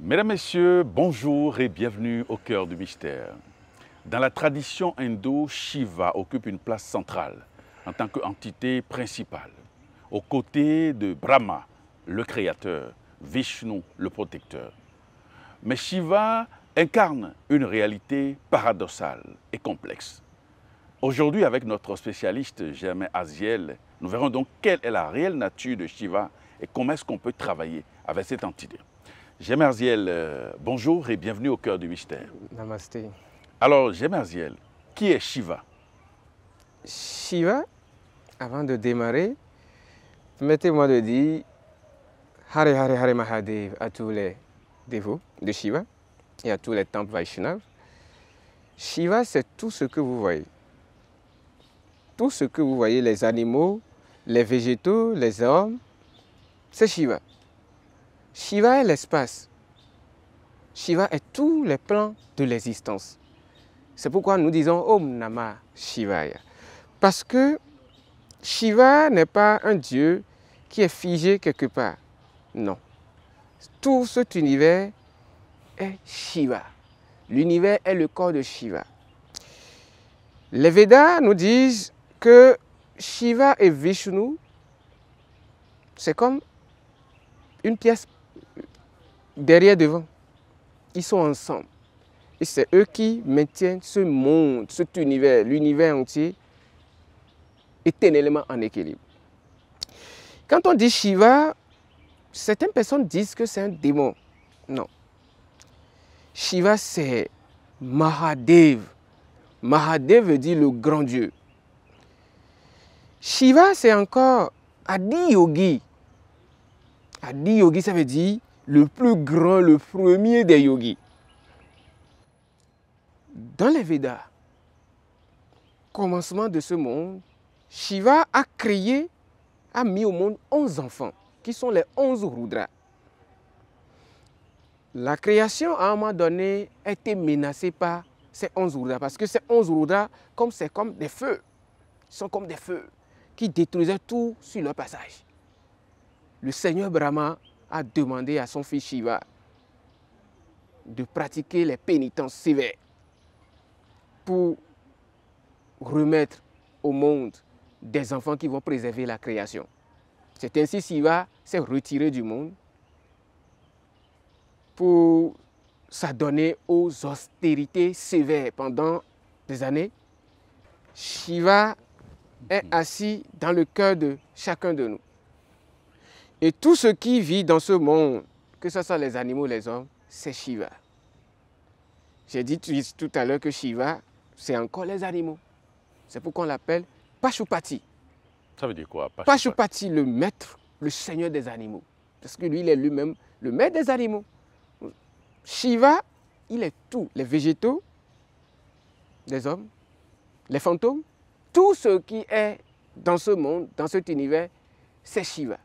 Mesdames, Messieurs, bonjour et bienvenue au cœur du mystère. Dans la tradition hindoue, Shiva occupe une place centrale en tant qu'entité principale, aux côtés de Brahma, le créateur, Vishnu, le protecteur. Mais Shiva incarne une réalité paradoxale et complexe. Aujourd'hui, avec notre spécialiste Germain Aziel, nous verrons donc quelle est la réelle nature de Shiva et comment est-ce qu'on peut travailler avec cette entité. Germain Aziel, bonjour et bienvenue au cœur du mystère. Namasté. Alors, Germain Aziel, qui est Shiva? Shiva, avant de démarrer, permettez-moi de dire Hare Hare Hare Mahadev à tous les dévots de Shiva et à tous les temples Vaishnavas. Shiva, c'est tout ce que vous voyez. Tout ce que vous voyez, les animaux, les végétaux, les hommes, c'est Shiva. Shiva est l'espace. Shiva est tous les plans de l'existence. C'est pourquoi nous disons Om Namah Shivaya. Parce que Shiva n'est pas un dieu qui est figé quelque part. Non. Tout cet univers est Shiva. L'univers est le corps de Shiva. Les Védas nous disent que Shiva et Vishnu, c'est comme une pièce derrière devant. Ils sont ensemble. Et c'est eux qui maintiennent ce monde, cet univers, l'univers entier, éternellement en équilibre. Quand on dit Shiva, certaines personnes disent que c'est un démon. Non. Shiva, c'est Mahadev. Mahadev veut dire le grand Dieu. Shiva, c'est encore Adi Yogi. Adi Yogi, ça veut dire le plus grand, le premier des yogis. Dans les Védas, commencement de ce monde, Shiva a créé, a mis au monde 11 enfants, qui sont les 11 Rudras. La création, à un moment donné, a été menacée par ces 11 Rudras, parce que ces 11 Rudras, c'est comme des feux, ils sont comme des feux, qui détruisaient tout sur leur passage. Le Seigneur Brahma a demandé à son fils Shiva de pratiquer les pénitences sévères pour remettre au monde des enfants qui vont préserver la création. C'est ainsi Shiva s'est retiré du monde pour s'adonner aux austérités sévères pendant des années. Shiva est assis dans le cœur de chacun de nous. Et tout ce qui vit dans ce monde, que ce soit les animaux, les hommes, c'est Shiva. J'ai dit tout à l'heure que Shiva, c'est encore les animaux. C'est pourquoi on l'appelle Pashupati. Ça veut dire quoi? Pashupati, le maître, le seigneur des animaux. Parce que lui, il est lui-même le maître des animaux. Shiva, il est tout. Les végétaux, les hommes, les fantômes, tout ce qui est dans ce monde, dans cet univers, c'est Shiva.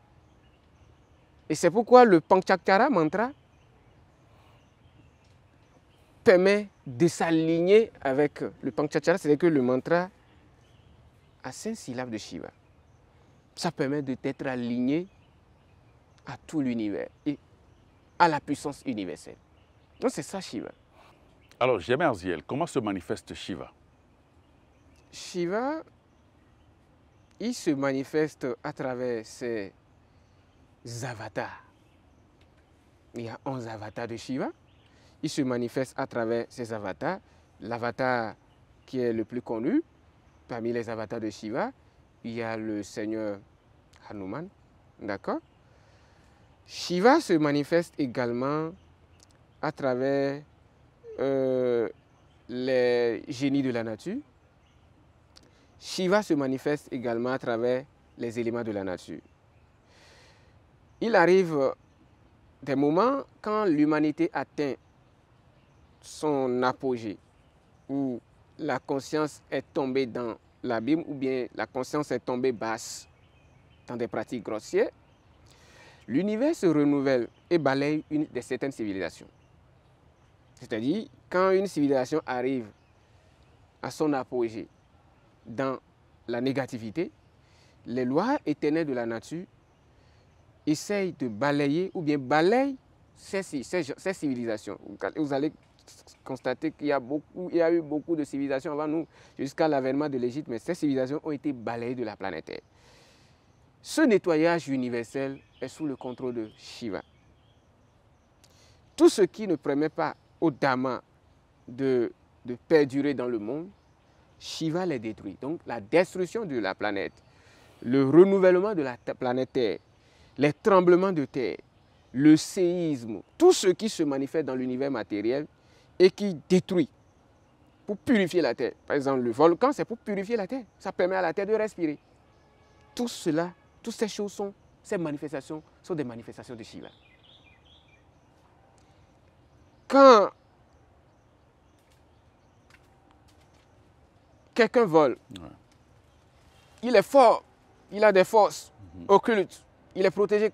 Et c'est pourquoi le Panchakshara mantra permet de s'aligner avec le Panchakshara, c'est-à-dire que le mantra a 5 syllabes de Shiva. Ça permet d'être aligné à tout l'univers et à la puissance universelle. Donc c'est ça Shiva. Alors, Germain Aziel, comment se manifeste Shiva? Shiva, il se manifeste à travers ses avatars. Il y a 11 avatars de Shiva. Il se manifeste à travers ses avatars. L'avatar qui est le plus connu, parmi les avatars de Shiva, il y a le Seigneur Hanuman. D'accord? Shiva se manifeste également à travers les génies de la nature. Shiva se manifeste également à travers les éléments de la nature. Il arrive des moments quand l'humanité atteint son apogée, où la conscience est tombée dans l'abîme, ou bien la conscience est tombée basse dans des pratiques grossières, l'univers se renouvelle et balaye certaines civilisations. C'est-à-dire, quand une civilisation arrive à son apogée dans la négativité, les lois éternelles de la nature essayent de balayer ou bien balayent ces civilisations. Vous allez constater qu'il y a eu beaucoup de civilisations avant nous, jusqu'à l'avènement de l'Égypte, mais ces civilisations ont été balayées de la planète Terre. Ce nettoyage universel est sous le contrôle de Shiva. Tout ce qui ne permet pas au Dhamma de perdurer dans le monde, Shiva les détruit. Donc la destruction de la planète, le renouvellement de la planète Terre, les tremblements de terre, le séisme, tout ce qui se manifeste dans l'univers matériel et qui détruit pour purifier la terre. Par exemple, le volcan, c'est pour purifier la terre. Ça permet à la terre de respirer. Tout cela, toutes ces choses ces manifestations sont des manifestations de Shiva. Quand quelqu'un vole, il est fort, il a des forces occultes, il est protégé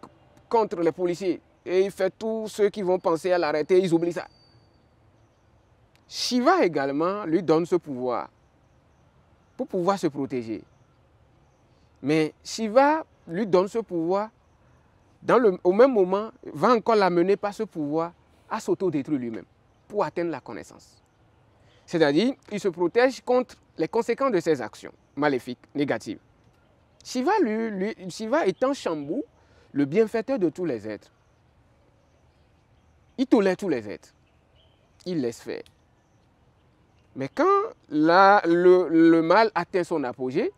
contre les policiers et il fait tous ceux qui vont penser à l'arrêter, ils oublient ça. Shiva également lui donne ce pouvoir pour pouvoir se protéger. Mais Shiva lui donne ce pouvoir, au même moment, va encore l'amener par ce pouvoir à s'autodétruire lui-même pour atteindre la connaissance. C'est-à-dire, il se protège contre les conséquences de ses actions maléfiques, négatives. Shiva étant Shambhu, le bienfaiteur de tous les êtres, il tolère tous les êtres. Il laisse faire. Mais quand le mal atteint son apogée,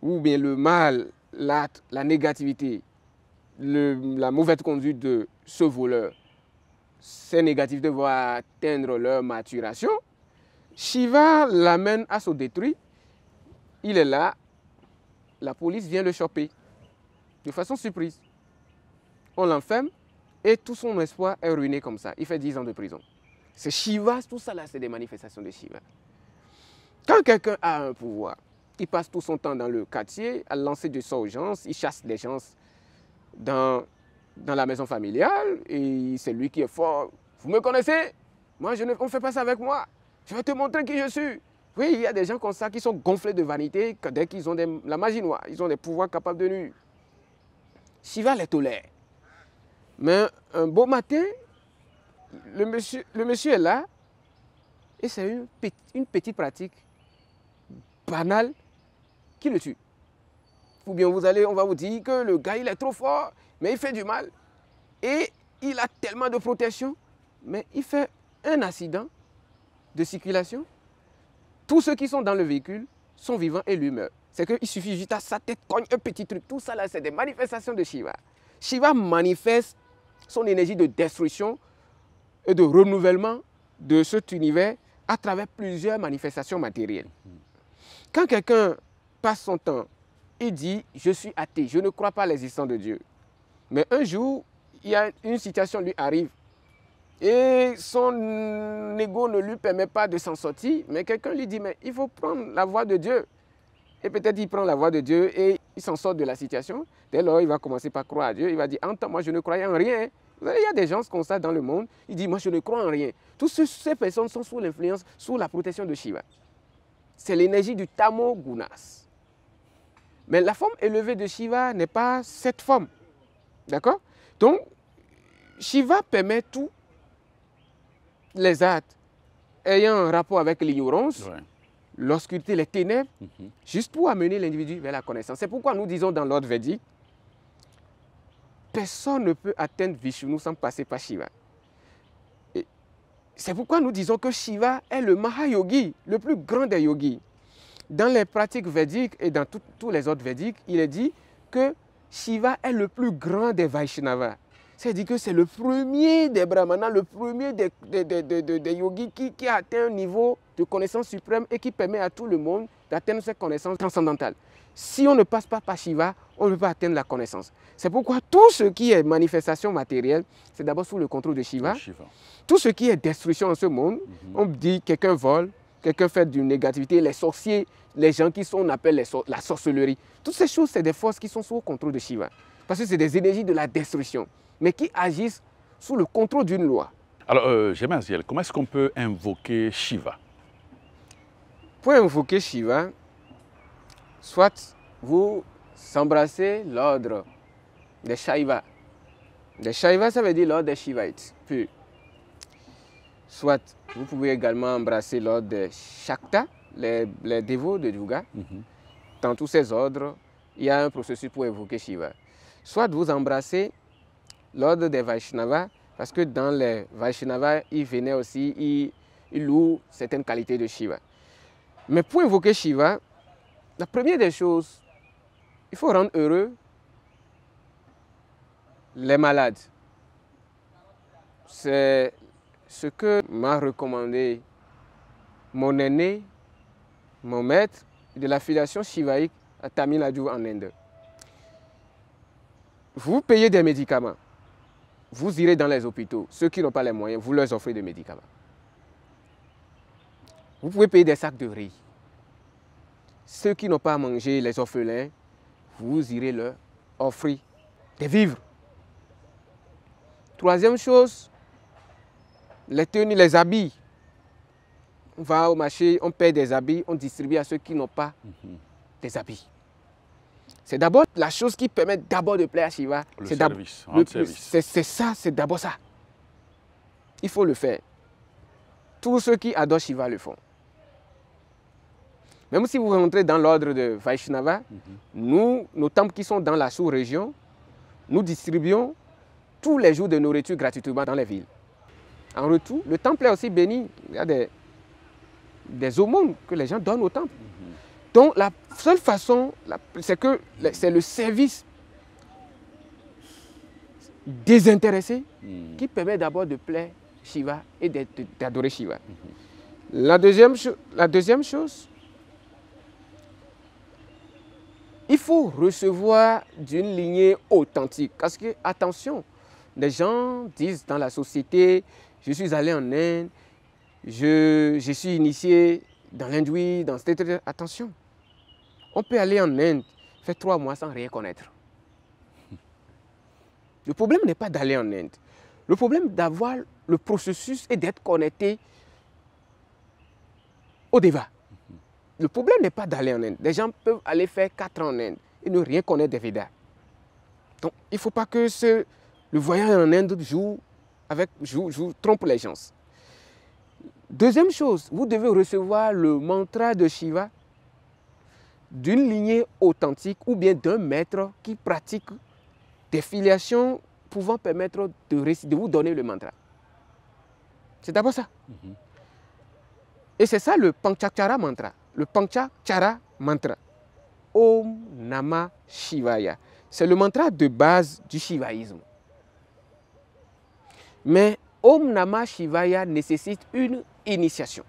ou bien le mal, la négativité, la mauvaise conduite de ce voleur, ces négativités vont atteindre leur maturation, Shiva l'amène à se détruire. Il est là, la police vient le choper de façon surprise. On l'enferme et tout son espoir est ruiné comme ça. Il fait 10 ans de prison. C'est Shiva, tout ça là, c'est des manifestations de Shiva. Quand quelqu'un a un pouvoir, il passe tout son temps dans le quartier à lancer du sort aux gens, il chasse les gens dans la maison familiale et c'est lui qui est fort. Vous me connaissez? Moi, on ne fait pas ça avec moi. Je vais te montrer qui je suis. Oui, il y a des gens comme ça qui sont gonflés de vanité dès qu'ils ont la magie noire, ils ont des pouvoirs capables de nuire. Shiva les tolère. Mais un beau matin, le monsieur est là et c'est une petite pratique banale qui le tue. Ou bien on va vous dire que le gars il est trop fort, mais il fait du mal. Et il a tellement de protection, mais il fait un accident de circulation. Tous ceux qui sont dans le véhicule sont vivants et lui meurt. C'est qu'il suffit juste à sa tête cogne un petit truc. Tout ça là, c'est des manifestations de Shiva. Shiva manifeste son énergie de destruction et de renouvellement de cet univers à travers plusieurs manifestations matérielles. Quand quelqu'un passe son temps, il dit « je suis athée, je ne crois pas à l'existence de Dieu ». Mais un jour, il y a une situation lui arrive et son ego ne lui permet pas de s'en sortir, mais quelqu'un lui dit « mais il faut prendre la voie de Dieu ». Et peut-être il prend la voie de Dieu et il s'en sort de la situation. Dès lors, il va commencer par croire à Dieu. Il va dire « en temps, moi je ne croyais en rien ». Il y a des gens comme ça dans le monde, ils disent « moi je ne crois en rien ». Toutes ces personnes sont sous l'influence, sous la protection de Shiva. C'est l'énergie du Tamo Gunas. Mais la forme élevée de Shiva n'est pas cette forme. D'accord? Donc, Shiva permet tous les actes ayant un rapport avec l'ignorance, l'obscurité, les ténèbres, juste pour amener l'individu vers la connaissance. C'est pourquoi nous disons dans l'ordre védique, personne ne peut atteindre Vishnu sans passer par Shiva. C'est pourquoi nous disons que Shiva est le Mahayogi, le plus grand des yogis. Dans les pratiques védiques et dans tous les autres védiques, il est dit que Shiva est le plus grand des Vaishnavas. C'est-à-dire que c'est le premier des brahmanas, le premier des yogis qui a atteint un niveau de connaissance suprême et qui permet à tout le monde d'atteindre cette connaissance transcendantale. Si on ne passe pas par Shiva, on ne peut pas atteindre la connaissance. C'est pourquoi tout ce qui est manifestation matérielle, c'est d'abord sous le contrôle de Shiva. Tout ce qui est destruction en ce monde, on dit quelqu'un vole, quelqu'un fait d'une négativité, les sorciers, les gens qui sont, on appelle la sorcellerie. Toutes ces choses, c'est des forces qui sont sous le contrôle de Shiva. Parce que c'est des énergies de la destruction, mais qui agissent sous le contrôle d'une loi. Alors, Gemenziel, comment est-ce qu'on peut invoquer Shiva? Pour invoquer Shiva, soit vous embrassez l'ordre des Shaiva, Les Shaivas, ça veut dire l'ordre des Shivaïtes, pur. Soit vous pouvez également embrasser l'ordre des Shakta, les dévots de Durga. Dans tous ces ordres, il y a un processus pour évoquer Shiva. Soit vous embrassez l'ordre des Vaishnavas, parce que dans les Vaishnavas, ils venaient aussi, ils louent certaines qualités de Shiva. Mais pour invoquer Shiva, la première des choses, il faut rendre heureux les malades. C'est ce que m'a recommandé mon aîné, mon maître de l'affiliation shivaïque à Tamil Nadu en Inde. Vous payez des médicaments, vous irez dans les hôpitaux. Ceux qui n'ont pas les moyens, vous leur offrez des médicaments. Vous pouvez payer des sacs de riz. Ceux qui n'ont pas à manger, les orphelins, vous irez leur offrir des vivres. Troisième chose, les tenues, les habits. On va au marché, on paie des habits, on distribue à ceux qui n'ont pas des habits. C'est d'abord la chose qui permet d'abord de plaire à Shiva. Le service, rendre service. C'est ça, c'est d'abord ça. Il faut le faire. Tous ceux qui adorent Shiva le font. Même si vous rentrez dans l'ordre de Vaishnava, nous, nos temples qui sont dans la sous-région, nous distribuons tous les jours de nourriture gratuitement dans les villes. En retour, le temple est aussi béni. Il y a des aumônes que les gens donnent au temple. Donc la seule façon, c'est que c'est le service désintéressé qui permet d'abord de plaire Shiva et d'adorer Shiva. La deuxième chose, il faut recevoir d'une lignée authentique. Parce que, attention, les gens disent dans la société, je suis allé en Inde, je suis initié dans l'hindouisme, dans cette... Attention, on peut aller en Inde, faire 3 mois sans rien connaître. Le problème n'est pas d'aller en Inde. Le problème d'avoir le processus et d'être connecté au Deva. Le problème n'est pas d'aller en Inde. Les gens peuvent aller faire 4 ans en Inde et ne rien connaître des Védas. Donc, il ne faut pas que le voyage en Inde trompe les gens. Deuxième chose, vous devez recevoir le mantra de Shiva d'une lignée authentique ou bien d'un maître qui pratique des filiations pouvant permettre de vous donner le mantra. C'est d'abord ça. Et c'est ça le Panchakshara mantra. Le Panchakshara mantra. Om Namah Shivaya. C'est le mantra de base du shivaïsme. Mais Om Namah Shivaya nécessite une initiation.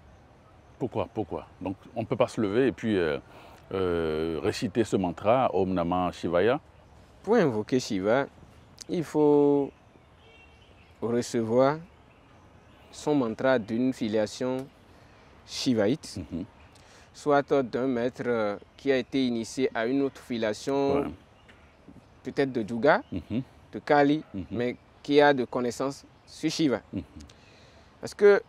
Pourquoi? Donc on ne peut pas se lever et puis réciter ce mantra, Om Namah Shivaya? Pour invoquer Shiva, il faut recevoir son mantra d'une filiation shivaïte, soit d'un maître qui a été initié à une autre filiation, peut-être de Durga, de Kali, mais qui a de connaissances sur Shiva. Parce que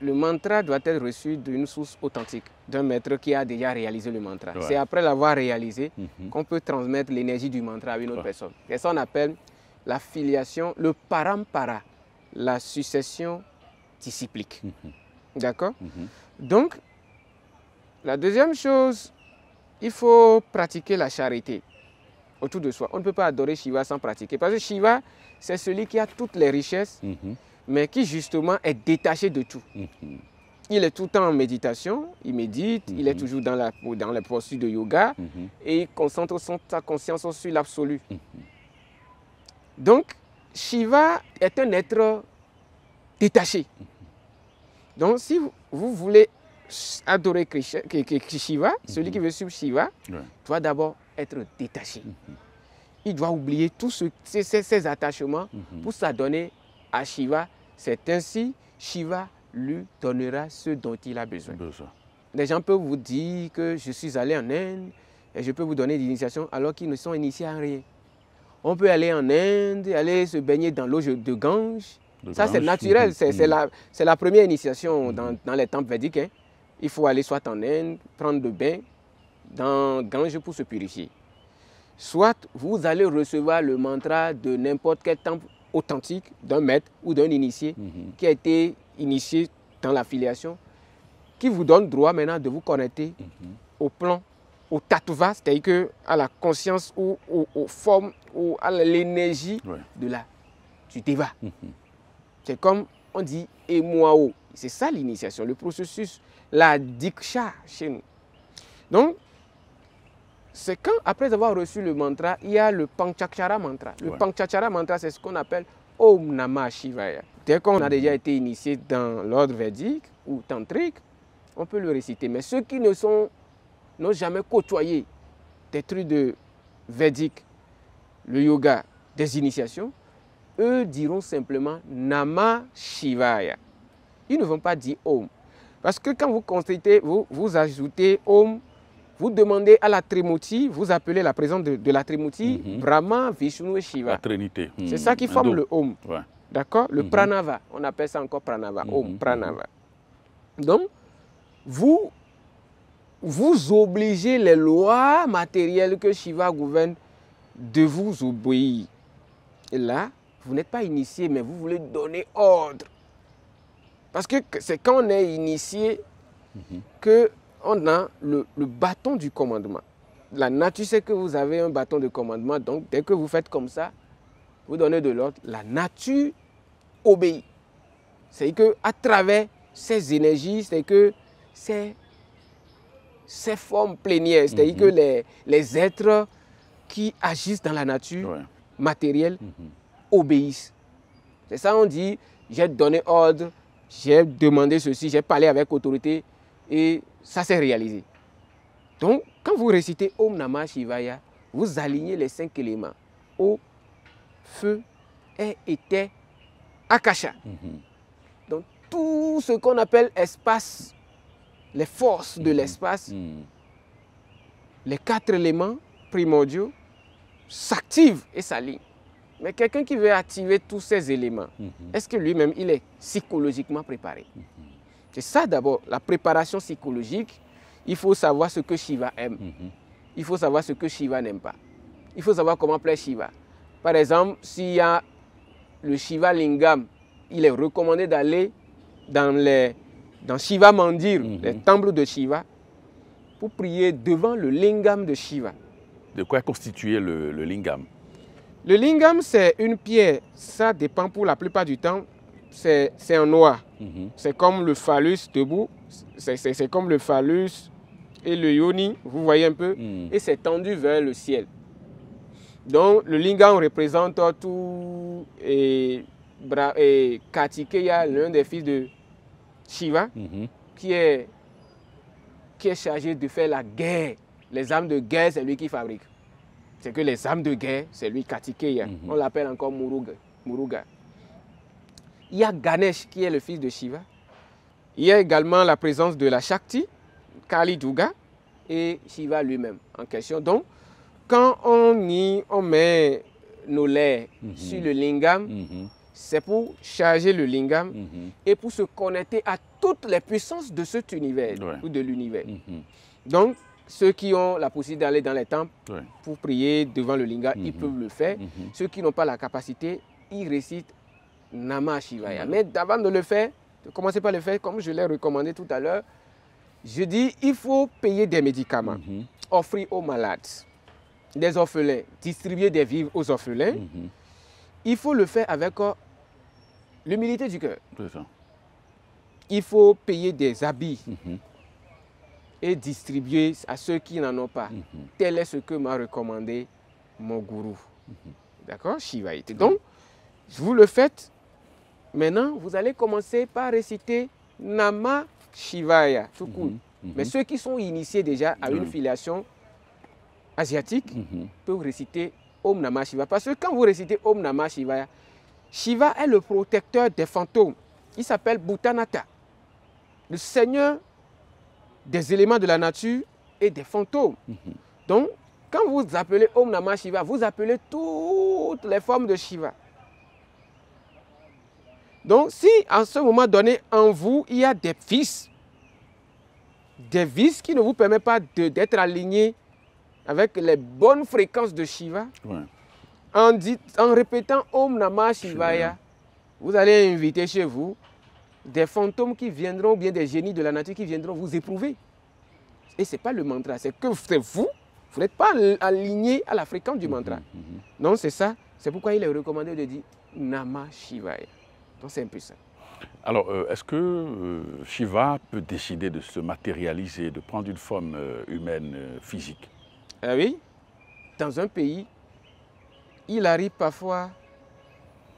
le mantra doit être reçu d'une source authentique, d'un maître qui a déjà réalisé le mantra. C'est après l'avoir réalisé qu'on peut transmettre l'énergie du mantra à une autre personne. Et ça, on appelle la filiation, le parampara, la succession disciplique. D'accord? Donc, la deuxième chose, il faut pratiquer la charité autour de soi. On ne peut pas adorer Shiva sans pratiquer. Parce que Shiva, c'est celui qui a toutes les richesses, mais qui justement est détaché de tout. Il est tout le temps en méditation, il médite, il est toujours dans la posture de yoga et il concentre sa conscience sur l'absolu. Donc, Shiva est un être détaché. Donc, si vous voulez adorer Shiva, celui qui veut suivre Shiva, doit d'abord être détaché. Il doit oublier tous ses attachements pour s'adonner à Shiva. C'est ainsi Shiva lui donnera ce dont il a besoin. Les gens peuvent vous dire que je suis allé en Inde et je peux vous donner des initiations alors qu'ils ne sont initiés à rien. On peut aller en Inde, aller se baigner dans l'eau de Gange. Ça, c'est naturel. C'est la première initiation dans les temples védiques. Hein. Il faut aller soit en Inde, prendre le bain dans Gange pour se purifier. Soit vous allez recevoir le mantra de n'importe quel temple authentique d'un maître ou d'un initié qui a été initié dans l'affiliation, qui vous donne droit maintenant de vous connecter au plan, au tattva, c'est-à-dire à la conscience ou aux formes ou à l'énergie du deva. C'est comme on dit Emwao. C'est ça l'initiation, le processus, la diksha chez nous. Donc, c'est quand, après avoir reçu le mantra, il y a le Panchakshara mantra. Le Panchakshara mantra, c'est ce qu'on appelle Om Namah Shivaya. Dès qu'on a déjà été initié dans l'ordre védique ou tantrique, on peut le réciter. Mais ceux qui n'ont jamais côtoyé des trucs de védique, le yoga, des initiations, eux diront simplement Namah Shivaya. Ils ne vont pas dire Om. Parce que quand vous constatez, vous ajoutez Om, vous demandez à la Trimurti, vous appelez la présence de la Trimurti, Brahma, Vishnu et Shiva. La Trinité. C'est ça qui forme le Om. D'accord? Le Pranava, on appelle ça encore Pranava. Om, Pranava. Donc, vous obligez les lois matérielles que Shiva gouverne de vous obéir. Et là, vous n'êtes pas initié, mais vous voulez donner ordre. Parce que c'est quand on est initié qu'on a le bâton du commandement. La nature sait que vous avez un bâton de commandement, donc dès que vous faites comme ça, vous donnez de l'ordre, la nature obéit. C'est qu'à travers ces énergies, c'est que ces formes plénières, c'est-à-dire que les êtres qui agissent dans la nature matérielle obéissent. C'est ça on dit, j'ai donné ordre, j'ai demandé ceci, j'ai parlé avec autorité et ça s'est réalisé. Donc, quand vous récitez Om Namah Shivaya, vous alignez les 5 éléments. Eau, feu, air, éther, akasha. Donc, tout ce qu'on appelle espace, les forces de l'espace, les 4 éléments primordiaux s'activent et s'alignent. Mais quelqu'un qui veut activer tous ces éléments, est-ce que lui-même, il est psychologiquement préparé? C'est ça d'abord, la préparation psychologique. Il faut savoir ce que Shiva aime. Il faut savoir ce que Shiva n'aime pas. Il faut savoir comment plaire Shiva. Par exemple, s'il y a le Shiva Lingam, il est recommandé d'aller dans Shiva Mandir, les temples de Shiva, pour prier devant le Lingam de Shiva. De quoi est constitué le Lingam? Le Lingam, c'est une pierre. Ça dépend pour la plupart du temps. C'est en noir. C'est comme le phallus debout. C'est comme le phallus et le yoni, vous voyez un peu. Et c'est tendu vers le ciel. Donc, le Lingam représente tout. Et Kartikeya, l'un des fils de Shiva, qui est chargé de faire la guerre. Les armes de guerre, c'est lui qui fabrique. C'est que les armes de guerre, c'est lui Kartikeya. On l'appelle encore Muruga. Il y a Ganesh qui est le fils de Shiva. Il y a également la présence de la Shakti, Kali Durga et Shiva lui-même en question. Donc, quand on met nos lèvres sur le lingam, c'est pour charger le lingam et pour se connecter à toutes les puissances de cet univers ou de l'univers. Donc, ceux qui ont la possibilité d'aller dans les temples pour prier devant le lingam, ils peuvent le faire. Ceux qui n'ont pas la capacité, ils récitent Namah Shivaya. Mais avant de le faire, de commencer par le faire, comme je l'ai recommandé tout à l'heure, je dis il faut payer des médicaments, offrir aux malades, des orphelins, distribuer des vivres aux orphelins. Il faut le faire avec l'humilité du cœur. Il faut payer des habits et distribuer à ceux qui n'en ont pas. Tel est ce que m'a recommandé mon gourou. D'accord? Shivaïti. Donc, vous le faites. Maintenant, vous allez commencer par réciter Namah Shivaya, tout court. Mais ceux qui sont initiés déjà à une filiation asiatique peuvent réciter Om Namah Shivaya. Parce que quand vous récitez Om Namah Shivaya, Shiva est le protecteur des fantômes. Il s'appelle Bhutanata, le seigneur des éléments de la nature et des fantômes. Donc, quand vous appelez Om Namah Shiva, vous appelez toutes les formes de Shiva. Donc, si à ce moment donné, en vous, il y a des vices qui ne vous permettent pas d'être alignés avec les bonnes fréquences de Shiva, en répétant Om Namah Shivaya, vous allez inviter chez vous des fantômes qui viendront, ou bien des génies de la nature qui viendront vous éprouver. Et ce n'est pas le mantra, c'est que vous n'êtes pas aligné à la fréquence du mantra. Non, c'est ça. C'est pourquoi il est recommandé de dire Namah Shivaya. Donc c'est un peu ça. Alors, est-ce que Shiva peut décider de se matérialiser, de prendre une forme humaine, physique? Oui, dans un pays, il arrive parfois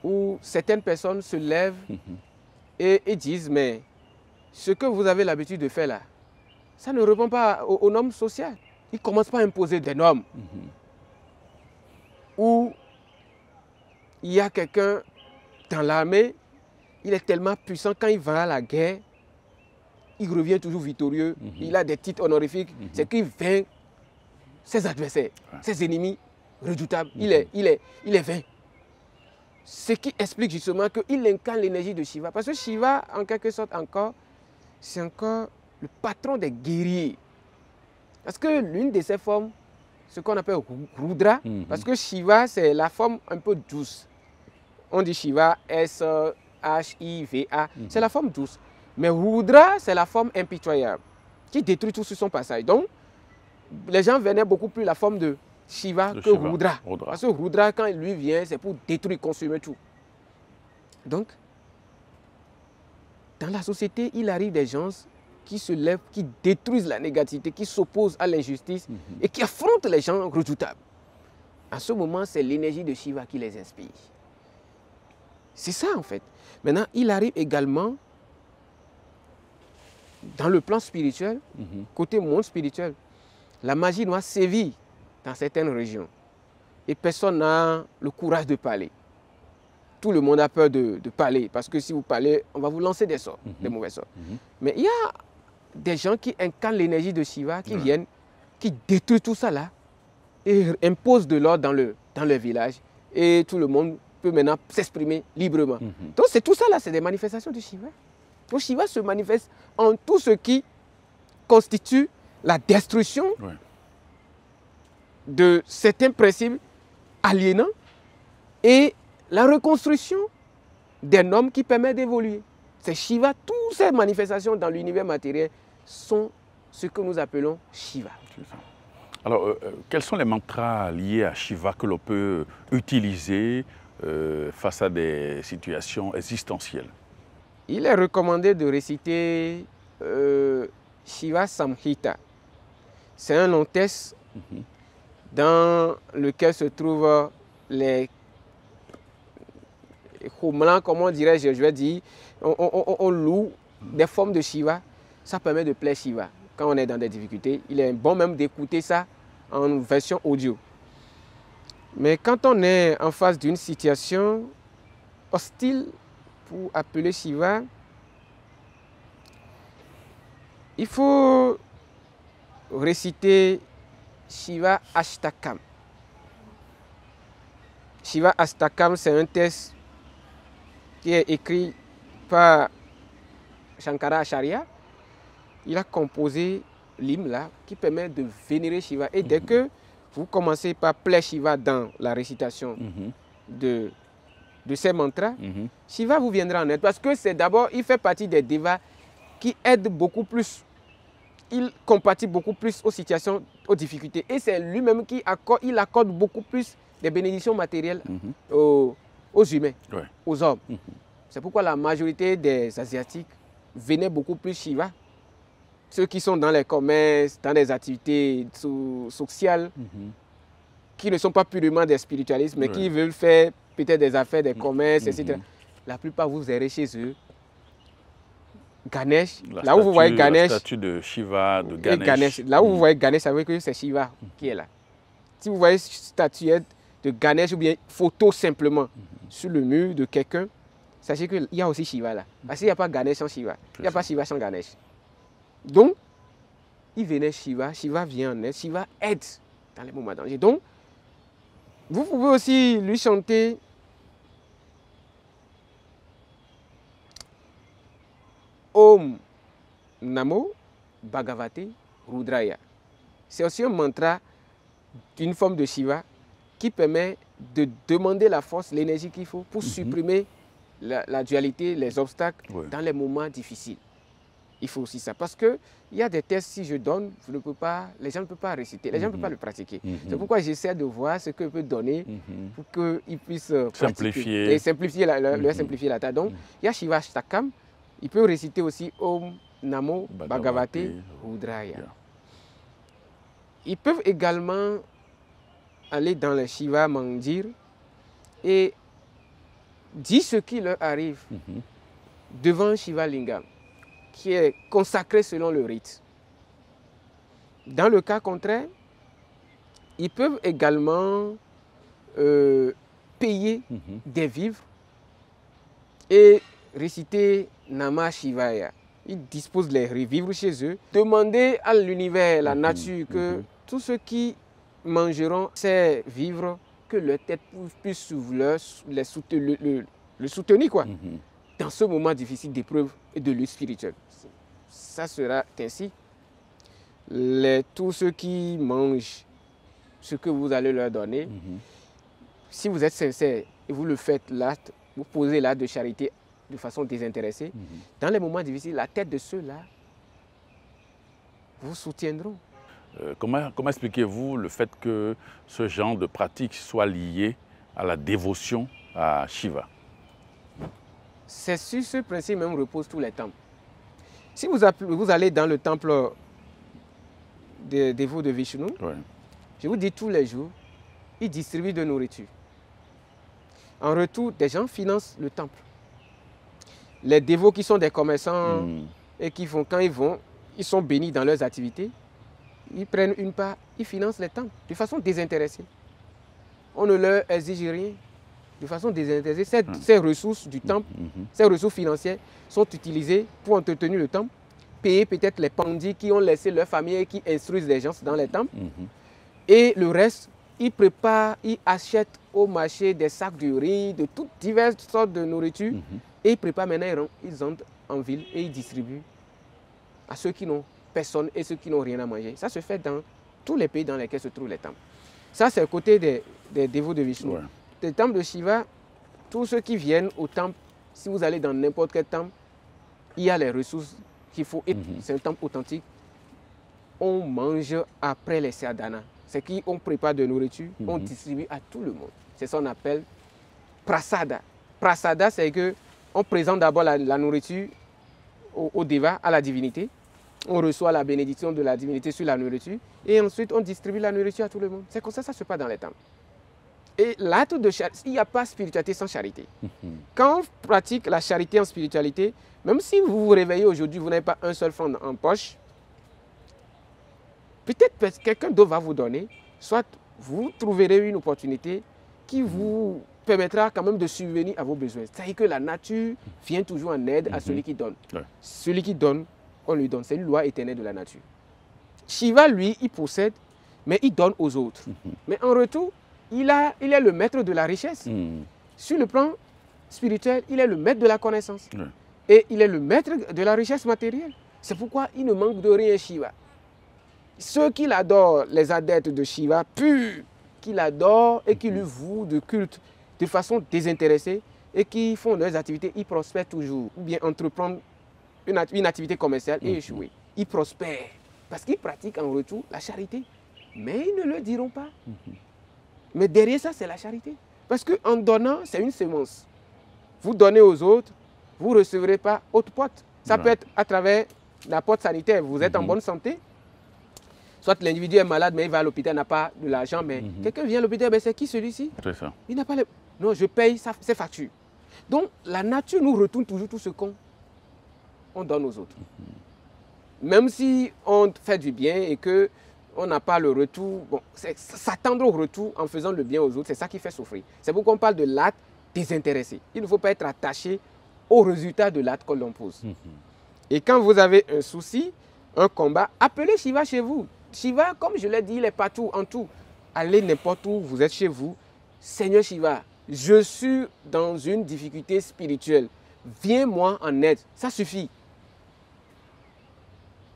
où certaines personnes se lèvent et disent, mais ce que vous avez l'habitude de faire là, ça ne répond pas aux normes sociales. Ils ne commencent pas à imposer des normes. Ou il y a quelqu'un dans l'armée, il est tellement puissant, quand il va à la guerre, il revient toujours victorieux, il a des titres honorifiques, c'est qu'il vainc ses adversaires, ses ennemis redoutables, il est vainc. Ce qui explique justement qu'il incarne l'énergie de Shiva. Parce que Shiva, en quelque sorte encore, c'est encore le patron des guerriers. Parce que l'une de ses formes, ce qu'on appelle Rudra, parce que Shiva, c'est la forme un peu douce. On dit Shiva, S-H-I-V-A, c'est la forme douce. Mais Rudra, c'est la forme impitoyable, qui détruit tout sur son passage. Donc, les gens venaient beaucoup plus la forme de Shiva que Rudra. Parce que Rudra, quand il lui vient, c'est pour détruire, consumer tout. Donc, dans la société, il arrive des gens qui se lèvent, qui détruisent la négativité, qui s'opposent à l'injustice et qui affrontent les gens redoutables. À ce moment, c'est l'énergie de Shiva qui les inspire. C'est ça en fait. Maintenant, il arrive également dans le plan spirituel, côté monde spirituel, la magie noire sévit dans certaines régions et personne n'a le courage de parler. Tout le monde a peur de parler parce que si vous parlez, on va vous lancer des sorts, des mauvais sorts. Mais il y a des gens qui incarnent l'énergie de Shiva, qui viennent, qui détruisent tout ça là et imposent de l'ordre dans le village et tout le monde peut maintenant s'exprimer librement. Donc c'est tout ça là, c'est des manifestations de Shiva. Donc Shiva se manifeste en tout ce qui constitue la destruction de certains principes aliénants et la reconstruction des normes qui permettent d'évoluer. C'est Shiva, toutes ces manifestations dans l'univers matériel sont ce que nous appelons Shiva. Alors, quels sont les mantras liés à Shiva que l'on peut utiliser face à des situations existentielles? Il est recommandé de réciter Shiva Samhita. C'est un long texte dans lequel se trouvent les Houmlan, comment dirais-je, je vais dire, on loue des formes de Shiva. Ça permet de plaire Shiva. Quand on est dans des difficultés, il est bon même d'écouter ça en version audio. Mais quand on est en face d'une situation hostile pour appeler Shiva, il faut réciter Shiva Ashtakam. Shiva Ashtakam, c'est un texte qui est écrit par Shankara Acharya. Il a composé l'hymne là qui permet de vénérer Shiva. Et dès que vous commencez par plaire Shiva dans la récitation de ces mantras, Shiva vous viendra en aide. Parce que c'est d'abord, il fait partie des devas qui aident beaucoup plus. Il compatit beaucoup plus aux situations, aux difficultés. Et c'est lui-même qui accorde beaucoup plus des bénédictions matérielles aux humains, aux hommes. C'est pourquoi la majorité des Asiatiques venaient beaucoup plus Shiva. Ceux qui sont dans les commerces, dans des activités sociales, qui ne sont pas purement des spiritualistes, mais qui veulent faire peut-être des affaires, des commerces, etc. La plupart, vous verrez chez eux Ganesh. Là où vous voyez Ganesh, la statue de Shiva, de Ganesh. Là où vous voyez Ganesh, ça veut dire que c'est Shiva qui est là. Si vous voyez statuette de Ganesh ou bien photo simplement sur le mur de quelqu'un, sachez qu'il y a aussi Shiva là. Parce qu'il n'y a pas Ganesh sans Shiva. Il n'y a pas Shiva sans Ganesh. Donc, il venait Shiva, Shiva vient en aide, Shiva aide dans les moments de danger. Donc, vous pouvez aussi lui chanter Om Namo Bhagavate Rudraya. C'est aussi un mantra d'une forme de Shiva qui permet de demander la force, l'énergie qu'il faut pour supprimer la dualité, les obstacles dans les moments difficiles. Il faut aussi ça. Parce qu'il y a des tests, si je donne, les gens ne peuvent pas réciter, les gens ne peuvent pas le pratiquer. C'est pourquoi j'essaie de voir ce que je peux donner pour qu'ils puissent simplifier. Et simplifier leur simplifier la tâche. Donc, il y a Shiva Shtakam, il peut réciter aussi Om Namo Bhagavate Rudraya. Ils peuvent également aller dans le Shiva Mandir et dire ce qui leur arrive devant Shiva Lingam, qui est consacré selon le rite. Dans le cas contraire, ils peuvent également payer des vivres et réciter Namah Shivaya. Ils disposent les vivres chez eux. Demander à l'univers, la nature, que tous ceux qui mangeront ces vivres, que leur tête puisse le soutenir quoi, dans ce moment difficile d'épreuve et de lutte spirituelle. Ça sera ainsi. Tous ceux qui mangent ce que vous allez leur donner, si vous êtes sincère et vous le faites l'acte, vous posez l'acte de charité de façon désintéressée, dans les moments difficiles, la tête de ceux-là vous soutiendront. Comment expliquez-vous le fait que ce genre de pratique soit lié à la dévotion à Shiva? C'est sur ce principe même repose tous les temples. Si vous allez dans le temple des dévots de Vishnu, je vous dis tous les jours, ils distribuent de nourriture. En retour, des gens financent le temple. Les dévots qui sont des commerçants et qui font, quand ils vont, ils sont bénis dans leurs activités, ils prennent une part, ils financent les temples de façon désintéressée. On ne leur exige rien. De façon désintéressée, ces ressources du temple, ces ressources financières sont utilisées pour entretenir le temple, payer peut-être les pandits qui ont laissé leur famille et qui instruisent les gens dans les temples. Et le reste, ils préparent, ils achètent au marché des sacs de riz, de toutes diverses sortes de nourriture. Et ils préparent maintenant, ils entrent en ville et ils distribuent à ceux qui n'ont personne et ceux qui n'ont rien à manger. Ça se fait dans tous les pays dans lesquels se trouvent les temples. Ça, c'est le côté des dévots de Vishnu. Les temples de Shiva, tous ceux qui viennent au temple, si vous allez dans n'importe quel temple, il y a les ressources qu'il faut. C'est un temple authentique. On mange après les sadhanas. C'est qu'on prépare de nourriture, on distribue à tout le monde. C'est ça qu'on appelle prasada. Prasada, c'est qu'on présente d'abord la nourriture au Deva, à la divinité. On reçoit la bénédiction de la divinité sur la nourriture. Et ensuite, on distribue la nourriture à tout le monde. C'est comme ça que ça se passe dans les temples. Et l'acte de charité, il n'y a pas spiritualité sans charité. Quand on pratique la charité en spiritualité, même si vous vous réveillez aujourd'hui, vous n'avez pas un seul franc en poche, peut-être quelqu'un d'autre va vous donner, soit vous trouverez une opportunité qui vous permettra quand même de subvenir à vos besoins. C'est-à-dire que la nature vient toujours en aide à celui qui donne. Celui qui donne, on lui donne. C'est une loi éternelle de la nature. Shiva, lui, il possède, mais il donne aux autres. Mais en retour, il est le maître de la richesse. Sur le plan spirituel, il est le maître de la connaissance. Et il est le maître de la richesse matérielle. C'est pourquoi il ne manque de rien, Shiva. Ceux qui l'adorent, les adeptes de Shiva, purs, qui l'adorent et qui lui vouent de culte de façon désintéressée et qui font leurs activités, ils prospèrent toujours. Ou bien entreprendre une activité commerciale et échouer. Ils prospèrent parce qu'ils pratiquent en retour la charité. Mais ils ne le diront pas. Mais derrière ça, c'est la charité. Parce qu'en donnant, c'est une semence. Vous donnez aux autres, vous ne recevrez pas autre porte. Ça peut être à travers la porte sanitaire. Vous êtes en bonne santé. Soit l'individu est malade, mais il va à l'hôpital, n'a pas de l'argent. Mais quelqu'un vient à l'hôpital, mais c'est qui celui-ci? C'est ça. Il n'a pas le... Non, je paye ses factures. Donc, la nature nous retourne toujours tout ce qu'on donne aux autres. Même si on fait du bien et que on n'a pas le retour, bon, s'attendre au retour en faisant le bien aux autres, c'est ça qui fait souffrir. C'est pourquoi on parle de l'acte désintéressé. Il ne faut pas être attaché au résultat de l'acte qu'on l'on pose. Et quand vous avez un souci, un combat, appelez Shiva chez vous. Shiva, comme je l'ai dit, il est partout, en tout. Allez n'importe où, vous êtes chez vous. Seigneur Shiva, je suis dans une difficulté spirituelle. Viens-moi en aide. Ça suffit.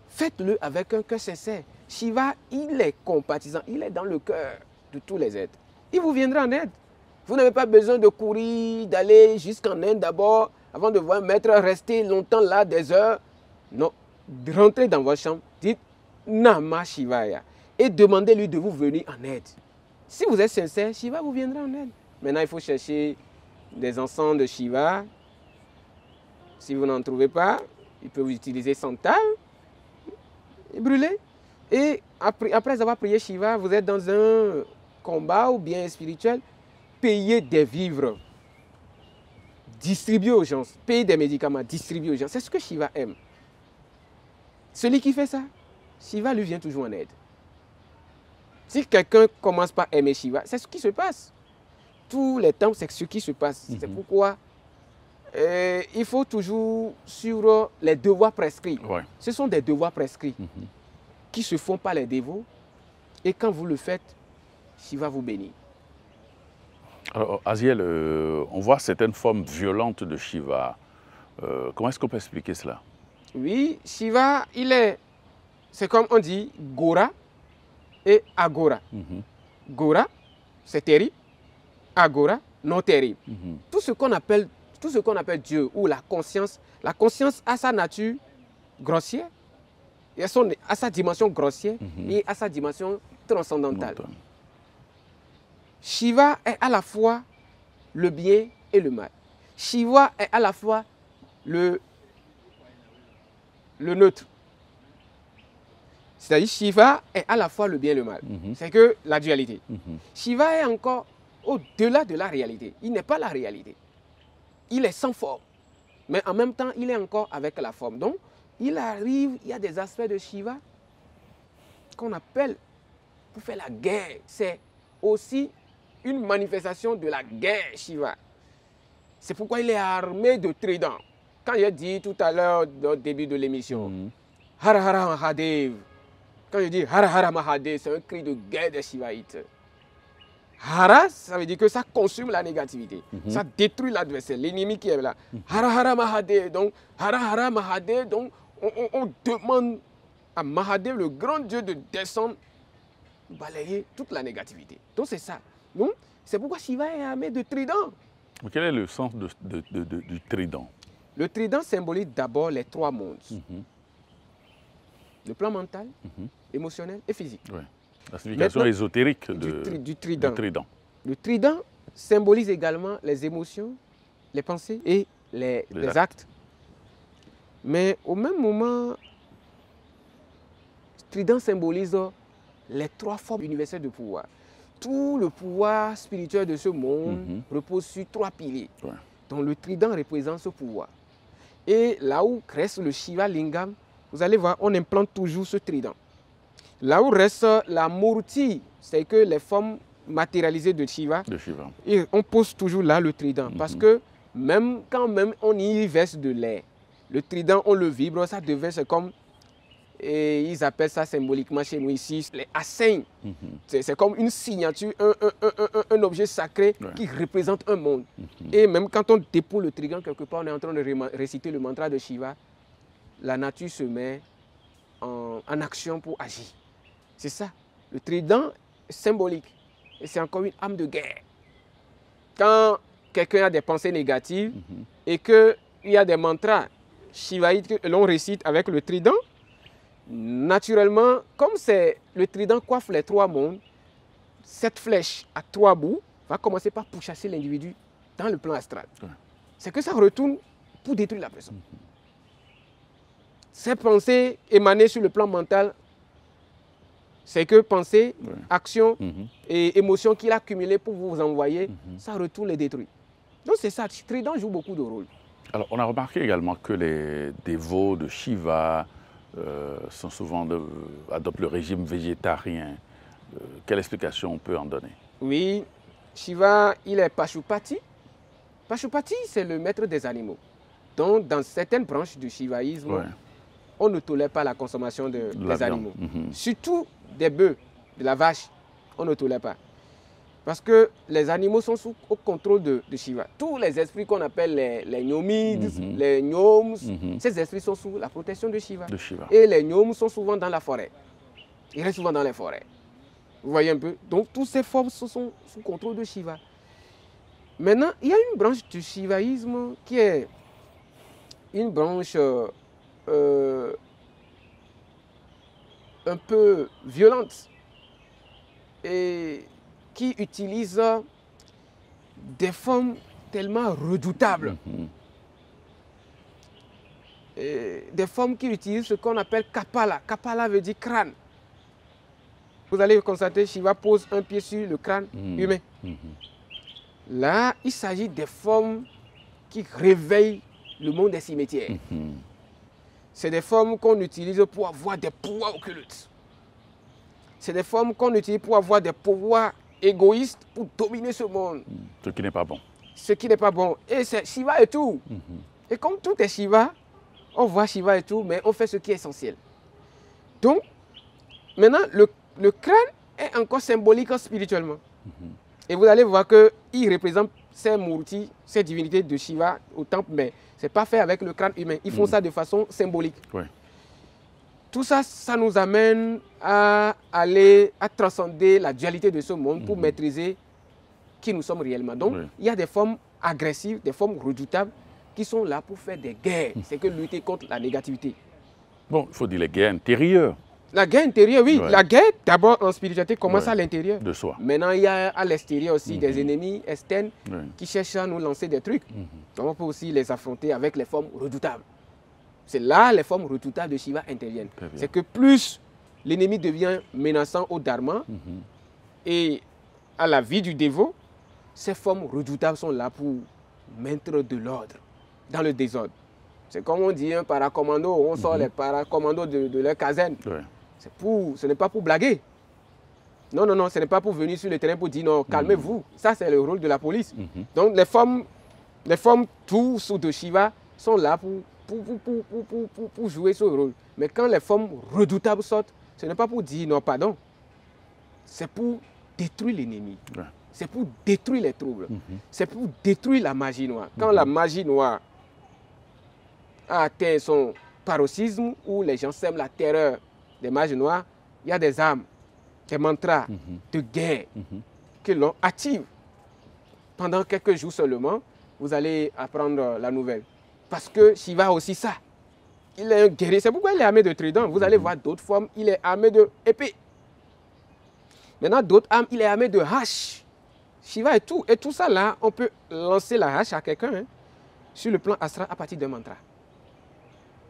Faites-le avec un cœur sincère. Shiva, il est compatissant, il est dans le cœur de tous les êtres. Il vous viendra en aide. Vous n'avez pas besoin de courir, d'aller jusqu'en Inde d'abord, avant de voir un maître rester longtemps là, des heures. Non, rentrez dans votre chambre, dites Namah Shivaya et demandez-lui de vous venir en aide. Si vous êtes sincère, Shiva vous viendra en aide. Maintenant, il faut chercher des encens de Shiva. Si vous n'en trouvez pas, il peut vous utiliser santal et brûler. Et après avoir prié Shiva, vous êtes dans un combat ou bien spirituel, payez des vivres, distribuez aux gens, payez des médicaments, distribuez aux gens. C'est ce que Shiva aime. Celui qui fait ça, Shiva lui vient toujours en aide. Si quelqu'un commence par aimer Shiva, c'est ce qui se passe. Tous les temps, c'est ce qui se passe. C'est pourquoi il faut toujours suivre les devoirs prescrits. Ouais. Ce sont des devoirs prescrits qui se font par les dévots. Et quand vous le faites, Shiva vous bénit. Alors, Aziel, on voit certaines formes violentes de Shiva. Comment est-ce qu'on peut expliquer cela? Oui, Shiva, c'est comme on dit, Gora et Agora. Gora, c'est terrible. Agora, non terrible. Tout ce qu'on appelle Dieu ou la conscience a sa nature grossière, et à sa dimension grossière et à sa dimension transcendantale. Shiva est à la fois le bien et le mal. Shiva est à la fois le neutre. C'est-à-dire Shiva est à la fois le bien et le mal. C'est que la dualité. Shiva est encore au-delà de la réalité. Il n'est pas la réalité. Il est sans forme. Mais en même temps, il est encore avec la forme. Donc, il y a des aspects de Shiva qu'on appelle, pour faire la guerre. C'est aussi une manifestation de la guerre Shiva. C'est pourquoi il est armé de tridents. Quand j'ai dit tout à l'heure, au début de l'émission, Hara Hara Mahadev. Quand je dis Hara Hara Mahadev, c'est un cri de guerre des Shivaïtes. Hara, ça veut dire que ça consume la négativité. Ça détruit l'adversaire, l'ennemi qui est là. Hara Hara Mahadev. Donc, Hara Hara Mahadev. Donc, on demande à Mahadev, le grand Dieu, de descendre, balayer toute la négativité. Donc, c'est ça. Donc, c'est pourquoi Shiva est armé de tridents. Quel est le sens du trident? Le trident symbolise d'abord les trois mondes. Le plan mental, émotionnel et physique. Ouais. La signification ésotérique du trident. Le trident symbolise également les émotions, les pensées et les actes. Mais au même moment, le trident symbolise les trois formes universelles de pouvoir. Tout le pouvoir spirituel de ce monde repose sur trois piliers. Ouais. Donc le trident représente ce pouvoir. Et là où reste le Shiva Lingam, vous allez voir, on implante toujours ce trident. Là où reste la Murti, c'est que les formes matérialisées de Shiva, et on pose toujours là le trident. Parce que même quand on y verse de l'air, le trident, on le vibre, ça devient, c'est comme, et ils appellent ça symboliquement chez nous ici, les assains. C'est comme une signature, un objet sacré qui représente un monde. Et même quand on dépose le trident quelque part, on est en train de réciter le mantra de Shiva, la nature se met en action pour agir. C'est ça. Le trident est symbolique. Et c'est encore une âme de guerre. Quand quelqu'un a des pensées négatives et qu'il y a des mantras shivaïtes que l'on récite avec le trident, naturellement, comme le trident coiffe les trois mondes, cette flèche à trois bouts va commencer par pourchasser l'individu dans le plan astral. C'est que ça retourne pour détruire la personne. Ces pensées émanées sur le plan mental, c'est que pensée, action et émotion qu'il a accumulées pour vous envoyer, ça retourne les détruit. Donc c'est ça, le trident joue beaucoup de rôle. Alors on a remarqué également que les dévots de Shiva sont souvent adoptent le régime végétarien. Quelle explication on peut en donner? Oui, Shiva, il est Pashupati. Pashupati, c'est le maître des animaux. Donc dans certaines branches du shivaïsme, on ne tolère pas la consommation des animaux. Surtout des bœufs, de la vache, on ne tolère pas. Parce que les animaux sont au contrôle de Shiva. Tous les esprits qu'on appelle les gnomides, les gnomes, ces esprits sont sous la protection de Shiva. Et les gnomes sont souvent dans la forêt. Ils restent souvent dans les forêts. Vous voyez un peu? Donc, toutes ces formes sont sous contrôle de Shiva. Maintenant, il y a une branche du shivaïsme qui est une branche un peu violente et qui utilise des formes tellement redoutables. Et des formes qui utilisent ce qu'on appelle kapala. Kapala veut dire crâne. Vous allez constater, Shiva pose un pied sur le crâne humain. Là, il s'agit des formes qui réveillent le monde des cimetières. C'est des formes qu'on utilise pour avoir des pouvoirs occultes. C'est des formes qu'on utilise pour avoir des pouvoirs égoïstes pour dominer ce monde. Ce qui n'est pas bon. Ce qui n'est pas bon. Et c'est Shiva et tout. Et comme tout est Shiva, on voit Shiva et tout, mais on fait ce qui est essentiel. Donc, maintenant, le crâne est encore symbolique spirituellement. Et vous allez voir qu'il représente ces murtis, ces divinités de Shiva au temple, mais ce n'est pas fait avec le crâne humain. Ils font ça de façon symbolique. Ouais. Tout ça, ça nous amène à aller, à transcender la dualité de ce monde pour maîtriser qui nous sommes réellement. Donc, il y a des formes agressives, des formes redoutables qui sont là pour faire des guerres. C'est que lutter contre la négativité. Bon, il faut dire les guerres intérieures. La guerre intérieure, oui. La guerre, d'abord en spiritualité, commence à l'intérieur. De soi. Maintenant, il y a à l'extérieur aussi des ennemis externes qui cherchent à nous lancer des trucs. Donc, on peut aussi les affronter avec les formes redoutables. C'est là les formes redoutables de Shiva interviennent. C'est que plus l'ennemi devient menaçant au dharma et à la vie du dévot, ces formes redoutables sont là pour mettre de l'ordre dans le désordre. C'est comme on dit un paracommando, on sort les paracommandos de leur caserne. Ce n'est pas pour blaguer. Non, non, non, ce n'est pas pour venir sur le terrain pour dire non, calmez-vous. Ça, c'est le rôle de la police. Donc, les formes tous de Shiva sont là pour jouer ce rôle. Mais quand les formes redoutables sortent, ce n'est pas pour dire non, pardon. C'est pour détruire l'ennemi. C'est pour détruire les troubles. C'est pour détruire la magie noire. Quand la magie noire a atteint son paroxysme, où les gens sèment la terreur des mages noirs, il y a des armes, des mantras de guerre que l'on active. Pendant quelques jours seulement, vous allez apprendre la nouvelle. Parce que Shiva a aussi ça. Il est un guerrier. C'est pourquoi il est armé de trident. Vous allez voir d'autres formes, il est armé d'épée. Maintenant, d'autres armes, il est armé de hache. Shiva et tout. Et tout ça là, on peut lancer la hache à quelqu'un sur le plan astral à partir d'un mantra.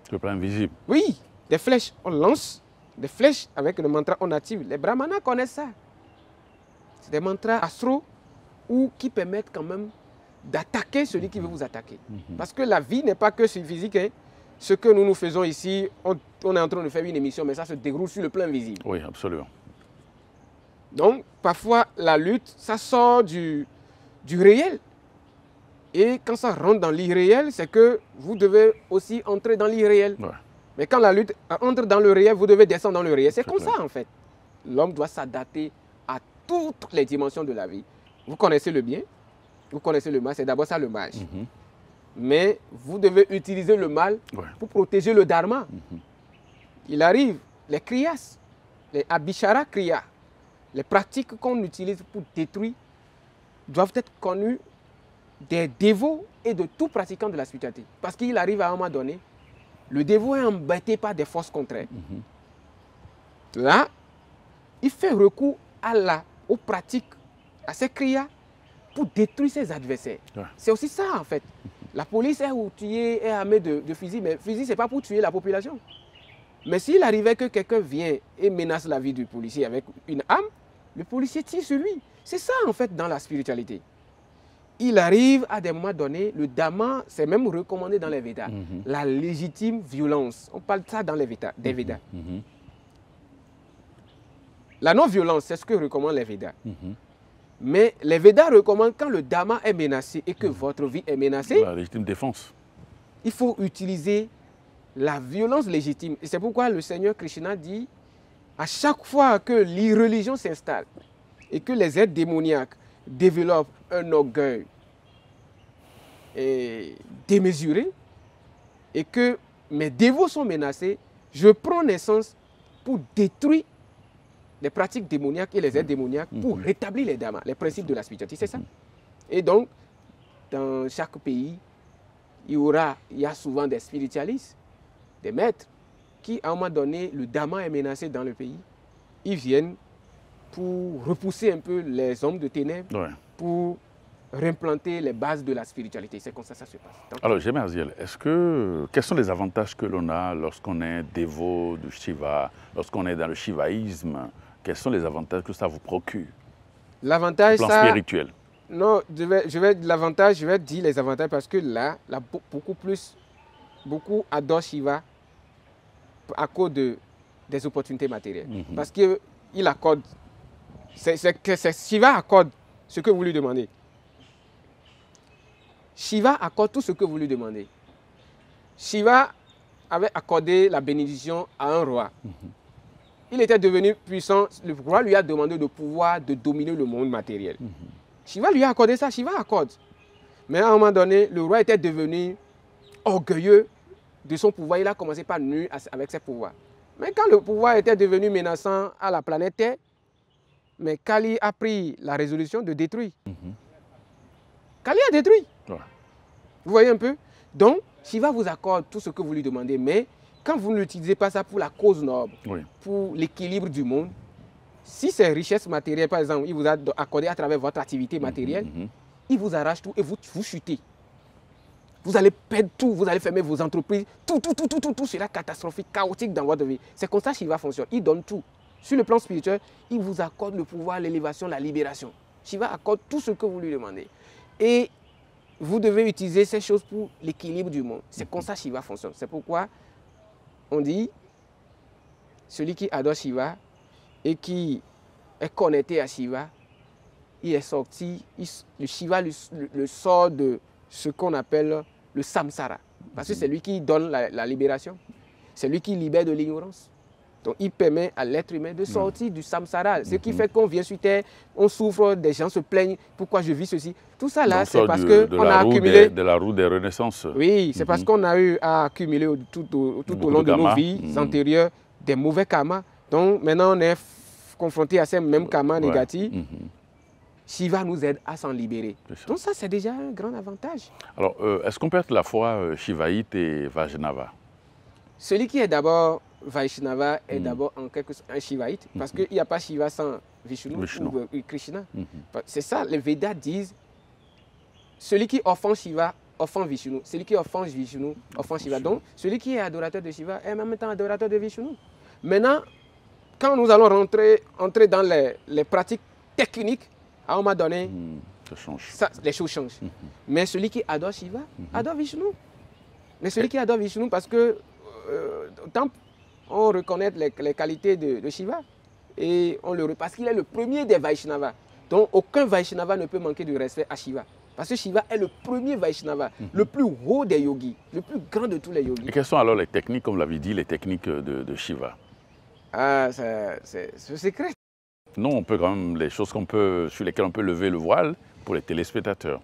Sur le plan invisible. Oui, des flèches. On lance des flèches avec le mantra, on active. Les brahmanas connaissent ça. C'est des mantras astraux ou qui permettent quand même d'attaquer celui qui veut vous attaquer. Parce que la vie n'est pas que sur le physique. Ce que nous faisons ici, on est en train de faire une émission, mais ça se déroule sur le plan visible. Oui, absolument. Donc, parfois, la lutte, ça sort du réel. Et quand ça rentre dans l'irréel, c'est que vous devez aussi entrer dans l'irréel. Mais quand la lutte entre dans le réel, vous devez descendre dans le réel. C'est comme ça, en fait. L'homme doit s'adapter à toutes les dimensions de la vie. Vous connaissez le bien, vous connaissez le mal, c'est d'abord ça le mage. Mais vous devez utiliser le mal pour protéger le dharma. Il arrive, les kriyas, les abhishara kriya, les pratiques qu'on utilise pour détruire doivent être connues des dévots et de tout pratiquant de la spiritualité. Parce qu'il arrive à un moment donné, le dévot est embêté par des forces contraires. Là, il fait recours aux pratiques, à ses kriyas, pour détruire ses adversaires. C'est aussi ça, en fait. La police est armée de fusils, mais fusil, ce n'est pas pour tuer la population. Mais s'il arrivait que quelqu'un vient et menace la vie du policier avec une arme, le policier tire sur lui. C'est ça, en fait, dans la spiritualité. Il arrive à des moments donnés, le dharma, c'est même recommandé dans les Védas, la légitime violence. On parle de ça dans les Védas, des Védas. La non-violence, c'est ce que recommandent les Védas. Mais les Védas recommandent quand le dharma est menacé et que votre vie est menacée, la légitime défense. Il faut utiliser la violence légitime. Et c'est pourquoi le Seigneur Krishna dit, à chaque fois que l'irreligion s'installe et que les êtres démoniaques développent un orgueil démesuré et que mes dévots sont menacés, je prends naissance pour détruire les pratiques démoniaques et les êtres démoniaques pour rétablir les dharmas, les principes de la spiritualité. C'est ça. Et donc, dans chaque pays, il y a souvent des spiritualistes, des maîtres, qui à un moment donné, le Dharma est menacé dans le pays. Ils viennent pour repousser un peu les hommes de ténèbres, Ouais. pour réimplanter les bases de la spiritualité. C'est comme ça que ça se passe. Donc, Alors, Gemerziel, quels sont les avantages que l'on a lorsqu'on est dévot de Shiva, lorsqu'on est dans le shivaïsme? Quels sont les avantages que ça vous procure l'avantage, au plan ça... spirituel? Non, je vais dire les avantages parce que là beaucoup adorent Shiva à cause des opportunités matérielles. Parce qu'il accorde, Shiva accorde ce que vous lui demandez. Shiva accorde tout ce que vous lui demandez. Shiva avait accordé la bénédiction à un roi. Il était devenu puissant. Le roi lui a demandé de pouvoir de dominer le monde matériel. Shiva lui a accordé ça, Shiva accorde. Mais à un moment donné, le roi était devenu orgueilleux de son pouvoir. Il a commencé par nuire avec ses pouvoirs. Mais quand le pouvoir était devenu menaçant à la planète Terre, mais Kali a pris la résolution de détruire. Kali a détruit. Ouais. Vous voyez un peu? Donc, Shiva vous accorde tout ce que vous lui demandez, mais quand vous n'utilisez pas ça pour la cause noble, Oui. pour l'équilibre du monde, si c'est richesse matérielle, par exemple, il vous a accordé à travers votre activité matérielle, il vous arrache tout et vous chutez. Vous allez perdre tout, vous allez fermer vos entreprises, tout sera catastrophique, chaotique dans votre vie. C'est comme ça que Shiva fonctionne. Il donne tout. Sur le plan spirituel, il vous accorde le pouvoir, l'élévation, la libération. Shiva accorde tout ce que vous lui demandez. Et vous devez utiliser ces choses pour l'équilibre du monde. C'est comme ça que Shiva fonctionne. C'est pourquoi on dit, celui qui adore Shiva et qui est connecté à Shiva, il est sorti, le Shiva le sort de ce qu'on appelle le samsara. Parce que c'est lui qui donne la libération. C'est lui qui libère de l'ignorance. Donc il permet à l'être humain de sortir du samsara. Ce qui fait qu'on vient sur Terre, on souffre, des gens se plaignent, pourquoi je vis ceci. Tout ça là, c'est parce qu'on a accumulé... De la roue des renaissances. Oui, c'est parce qu'on a eu à accumuler tout au long de nos vies antérieures des mauvais karmas. Donc maintenant on est confronté à ces mêmes karmas négatifs. Shiva nous aide à s'en libérer. Donc ça, c'est déjà un grand avantage. Alors, est-ce qu'on peut être à la fois shivaïte et Vaishnava? Celui qui est d'abord Vaishnava est d'abord en quelque sorte un shivaïte, parce qu'il n'y a pas Shiva sans Vishnu. Ou Krishna. C'est ça, les Védas disent, celui qui offense Shiva, offense Vishnu. Celui qui offense Vishnu, offense Shiva. Donc, celui qui est adorateur de Shiva est en même temps adorateur de Vishnu. Maintenant, quand nous allons entrer dans les pratiques techniques, à un moment donné, les choses changent. Mais celui qui adore Shiva, adore Vishnu. Mais celui qui adore Vishnu, parce que tant on reconnaît les qualités de Shiva, et parce qu'il est le premier des Vaishnavas. Donc aucun Vaishnava ne peut manquer de respect à Shiva. Parce que Shiva est le premier Vaishnava, le plus haut des yogis, le plus grand de tous les yogis. Et quelles sont alors les techniques, comme l'avait dit, les techniques de Shiva? Ah, c'est secret. Non, on peut quand même, les choses sur lesquelles on peut lever le voile pour les téléspectateurs.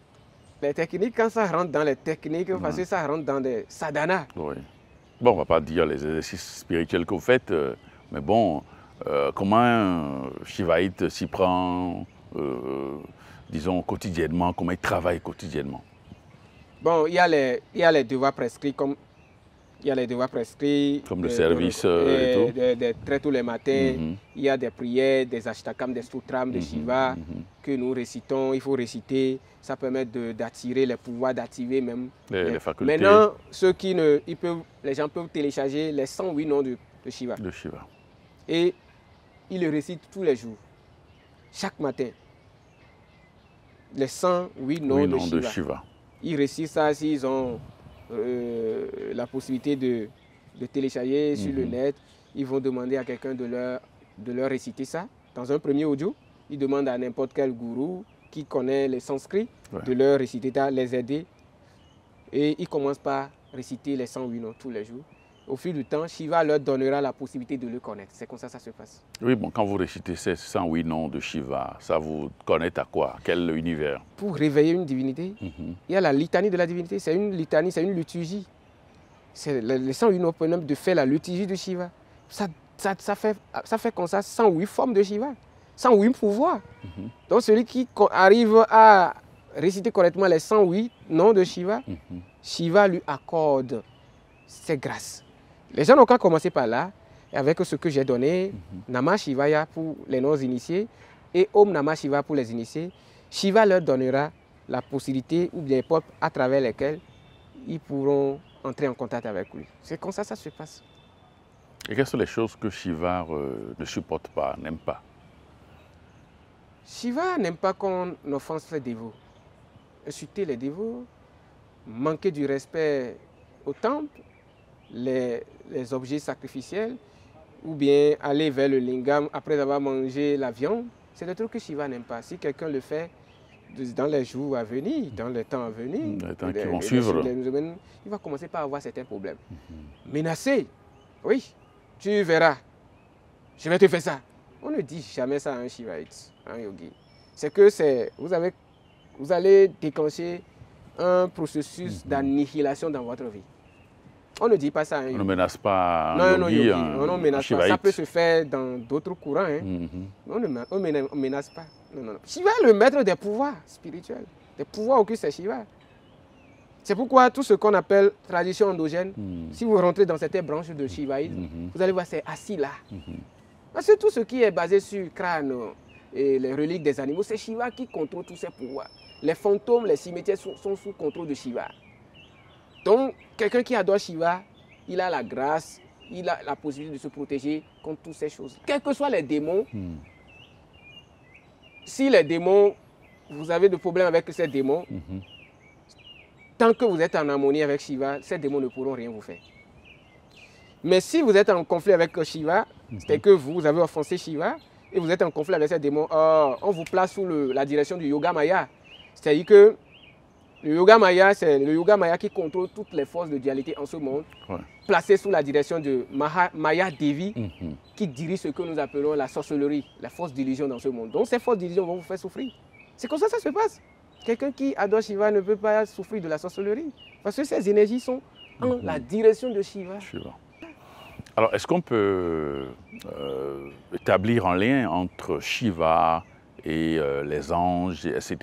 Les techniques, quand ça rentre dans les techniques, parce que ça rentre dans des sadhanas. Oui. Bon, on ne va pas dire les exercices spirituels que vous faites, mais bon, comment un shivaïte s'y prend, disons, quotidiennement, comment il travaille quotidiennement? Bon, il y a les devoirs prescrits comme... Il y a les devoirs prescrits. Comme le service et tout. Des traits tous les matins. Il y a des prières, des ashtakam, des sutras de Shiva que nous récitons. Il faut réciter. Ça permet d'attirer les pouvoirs, d'activer même les facultés. Maintenant, les gens peuvent télécharger les 108 noms de Shiva. De Shiva. Et ils le récitent tous les jours. Chaque matin. Les 108 noms de Shiva. Ils récitent ça s'ils ont... la possibilité de télécharger sur le net. Ils vont demander à quelqu'un de leur réciter ça. Dans un premier audio, ils demandent à n'importe quel gourou qui connaît les sanskrit de leur réciter ça, les aider. Et ils commencent par réciter les 108 noms tous les jours. Au fil du temps, Shiva leur donnera la possibilité de le connaître. C'est comme ça que ça se passe. Oui, bon, quand vous récitez ces 108 noms de Shiva, ça vous connecte à quoi? Quel univers? Pour réveiller une divinité, il y a la litanie de la divinité. C'est une litanie, c'est une liturgie. Les 108 noms permettent de faire la liturgie de Shiva. Ça fait comme ça 108 formes de Shiva, 108 pouvoirs. Donc celui qui arrive à réciter correctement les 108 noms de Shiva, Shiva lui accorde ses grâces. Les gens n'ont qu'à commencer par là, et avec ce que j'ai donné, Namah Shivaya pour les non-initiés et Om Namah Shiva pour les initiés, Shiva leur donnera la possibilité ou bien les portes à travers lesquelles ils pourront entrer en contact avec lui. C'est comme ça que ça se passe. Et quelles sont les choses que Shiva ne supporte pas, n'aime pas? Shiva n'aime pas qu'on offense les dévots. Insulter les dévots, manquer du respect au temple, les objets sacrificiels, ou bien aller vers le lingam après avoir mangé la viande. C'est le truc que Shiva n'aime pas. Si quelqu'un le fait dans les jours à venir, dans les temps à venir, les temps qui vont suivre, il va commencer par avoir certains problèmes. Menacer, oui, tu verras, je vais te faire ça. On ne dit jamais ça à un Shivaïte, à un yogi. C'est que vous allez déclencher un processus d'annihilation dans votre vie. On ne dit pas ça à un yogi. On ne menace pas un yogi. On ne menace pas. Ça peut se faire dans d'autres courants. Hein. On ne menace pas. Non. Shiva est le maître des pouvoirs spirituels. Des pouvoirs occultes, c'est Shiva. C'est pourquoi tout ce qu'on appelle tradition endogène, si vous rentrez dans cette branche de Shivaïsme, vous allez voir c'est assis là. Parce que tout ce qui est basé sur le crâne et les reliques des animaux, c'est Shiva qui contrôle tous ces pouvoirs. Les fantômes, les cimetières sont sous contrôle de Shiva. Donc, quelqu'un qui adore Shiva, il a la grâce, il a la possibilité de se protéger contre toutes ces choses. Quels que soient les démons, si les démons, vous avez des problèmes avec ces démons, tant que vous êtes en harmonie avec Shiva, ces démons ne pourront rien vous faire. Mais si vous êtes en conflit avec Shiva, c'est que vous avez offensé Shiva et vous êtes en conflit avec ces démons, on vous place sous la direction du Yoga Maya. C'est-à-dire que le Yoga Maya, c'est le Yoga Maya qui contrôle toutes les forces de dualité en ce monde, placé sous la direction de Maya Devi, qui dirige ce que nous appelons la sorcellerie, la force d'illusion dans ce monde. Donc ces forces d'illusion vont vous faire souffrir. C'est comme ça que ça se passe. Quelqu'un qui adore Shiva ne peut pas souffrir de la sorcellerie, parce que ces énergies sont en la direction de Shiva. Alors, est-ce qu'on peut établir un lien entre Shiva et les anges, etc.?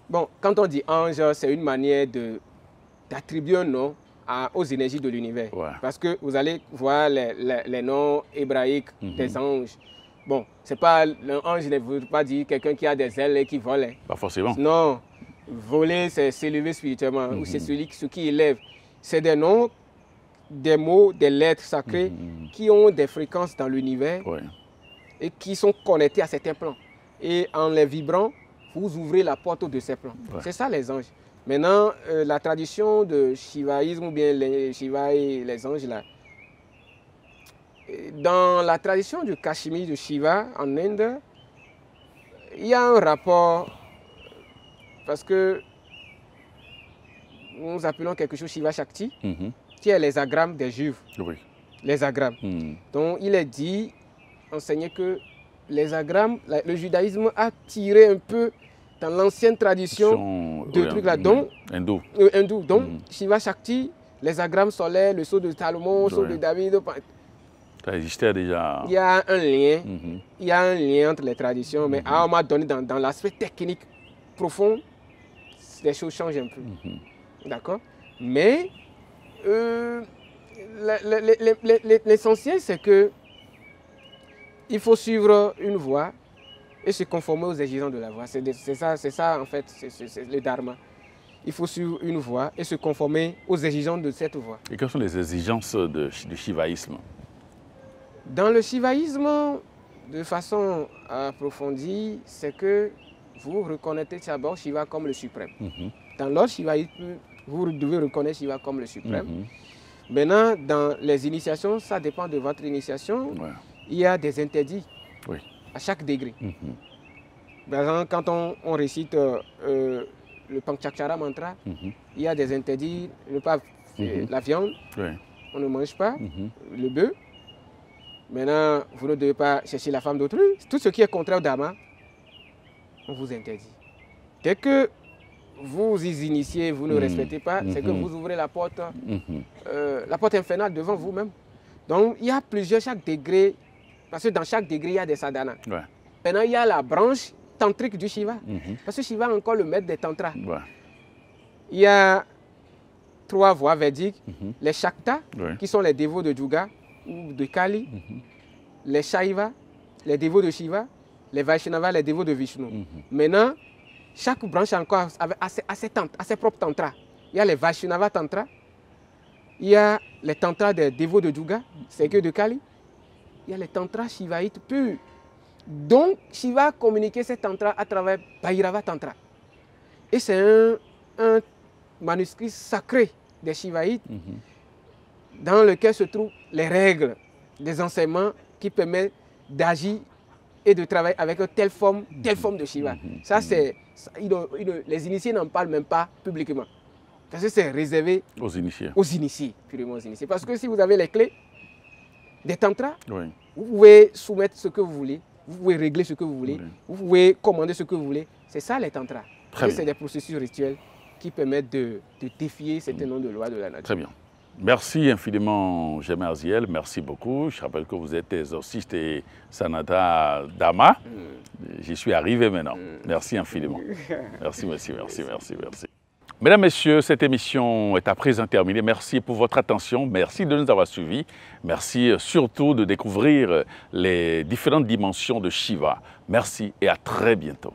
Bon, quand on dit ange, c'est une manière d'attribuer un nom aux énergies de l'univers. Parce que vous allez voir les noms hébraïques des anges. Bon, c'est pas l'ange ne veut pas dire quelqu'un qui a des ailes et qui vole. Pas forcément. Non, voler, c'est s'élever spirituellement, ou c'est ce qui élève. C'est des noms, des mots, des lettres sacrées qui ont des fréquences dans l'univers et qui sont connectés à certains plans. Et en les vibrant, vous ouvrez la porte de ces plans. C'est ça les anges. Maintenant, la tradition de shivaïsme ou bien les Shiva et les anges, là, dans la tradition du Kashmir de Shiva en Inde, il y a un rapport parce que nous appelons quelque chose Shiva Shakti, qui est les agrammes des juifs. Les agrammes. Donc il est dit, enseigné que les agrammes, le judaïsme a tiré un peu dans l'ancienne tradition de trucs là. Donc, hindou. Donc Shiva Shakti, les agrammes solaires, le sceau de Salomon, le sceau de David. Ça existait déjà. Il y a un lien, il y a un lien entre les traditions, mais à un moment donné, dans l'aspect technique profond, les choses changent un peu. D'accord? Mais l'essentiel, c'est que il faut suivre une voie et se conformer aux exigences de la voie. C'est ça, en fait, c'est le dharma. Il faut suivre une voie et se conformer aux exigences de cette voie. Et quelles sont les exigences du shivaïsme? Dans le shivaïsme, de façon approfondie, c'est que vous reconnaissez d'abord Shiva comme le suprême. Dans l'ordre shivaïsme, vous devez reconnaître Shiva comme le suprême. Maintenant, dans les initiations, ça dépend de votre initiation. Il y a des interdits à chaque degré. Par exemple, quand on récite le Panchakshara mantra, il y a des interdits, ne pas la viande, on ne mange pas, le bœuf. Maintenant, vous ne devez pas chercher la femme d'autrui. Tout ce qui est contraire au dharma, on vous interdit. Dès que vous y initiez, vous ne respectez pas, c'est que vous ouvrez la porte infernale devant vous-même. Donc, il y a chaque degré, parce que dans chaque degré, il y a des sadhanas. Maintenant, il y a la branche tantrique du Shiva. Parce que Shiva est encore le maître des tantras. Ouais. Il y a 3 voies védiques. Les Shakta, Ouais. qui sont les dévots de Durga ou de Kali. Les Shaiva, les dévots de Shiva. Les Vaishnava, les dévots de Vishnu. Maintenant, chaque branche encore a ses propres tantras. Il y a les Vaishnava Tantra. Il y a les tantras des dévots de Durga, c'est que de Kali. Il y a les tantras shivaïtes purs. Donc, Shiva a communiqué ces tantras à travers Bhairava Tantra. Et c'est un manuscrit sacré des shivaïtes dans lequel se trouvent les règles des enseignements qui permettent d'agir et de travailler avec telle forme de Shiva. Ça, les initiés n'en parlent même pas publiquement. Parce que c'est réservé Aux initiés. aux initiés, purement aux initiés. Parce que si vous avez les clés des tantras, Oui. vous pouvez soumettre ce que vous voulez, vous pouvez régler ce que vous voulez, Oui. vous pouvez commander ce que vous voulez. C'est ça les tantras. Très bien. C'est des processus rituels qui permettent de défier certains nombres de lois de la nature. Très bien. Merci infiniment, Germain Aziel. Merci beaucoup. Je rappelle que vous êtes exorciste et Sanata Dharma. J'y suis arrivé maintenant. Merci infiniment. Merci, merci, merci, merci, merci. Mesdames, Messieurs, cette émission est à présent terminée. Merci pour votre attention. Merci de nous avoir suivis. Merci surtout de découvrir les différentes dimensions de Shiva. Merci et à très bientôt.